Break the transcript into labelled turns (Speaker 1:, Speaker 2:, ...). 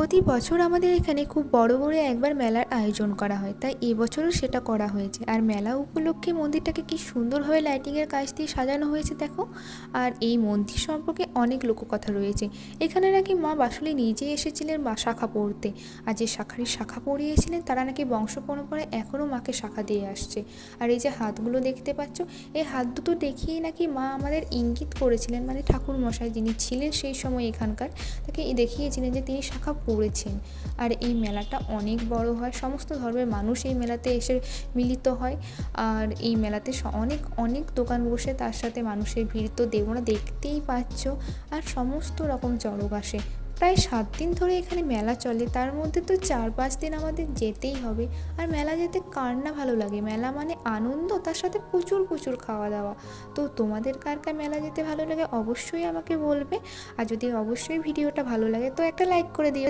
Speaker 1: প্রতি বছর আমাদের এখানে খুব বড় করে একবার মেলার আয়োজন করা হয়, তাই এবছরও সেটা করা হয়েছে। আর মেলা উপলক্ষে মন্দিরটাকে কি সুন্দরভাবে লাইটিংয়ের কাজ দিয়ে সাজানো হয়েছে দেখো। আর এই মন্দির সম্পর্কে অনেক লোককথা রয়েছে। এখানে নাকি মা বাসুলি নিজে এসেছিলেন শাখা পড়তে, আর যে শাখা পড়িয়েছিলেন তারা নাকি বংশ পরম্পরায় এখনও মাকে শাখা দিয়ে আসছে। আর এই যে হাতগুলো দেখতে পাচ্ছ, এই হাত দুটো দেখিয়েই নাকি মা আমাদের ইঙ্গিত করেছিলেন, মানে ঠাকুর মশাই যিনি ছিলেন সেই সময় এখানকার, তাকে দেখিয়েছিলেন যে তিনি শাখা পড়েছেন। আর এই মেলাটা অনেক বড় হয়, সমস্ত ধর্মের মানুষ এই মেলাতে এসে মিলিত হয়। আর এই মেলাতে অনেক অনেক দোকান বসে, তার সাথে মানুষের ভিড় তো তোমরা দেখতেই পাচ্ছ। আর সমস্ত রকম চড়ক আসে। প্রায় 7 দিন ধরে এখানে মেলা চলে, তার মধ্যে তো 4-5 দিন আমাদের যেতেই হবে। আর মেলা যেতে কার না ভালো লাগে, মেলা মানে আনন্দ, তার সাথে প্রচুর প্রচুর খাওয়া দাওয়া। তো তোমাদের কার কার মেলা যেতে ভালো লাগে অবশ্যই আমাকে বলবে। আর যদি অবশ্যই ভিডিওটা ভালো লাগে তো একটা লাইক করে দিও।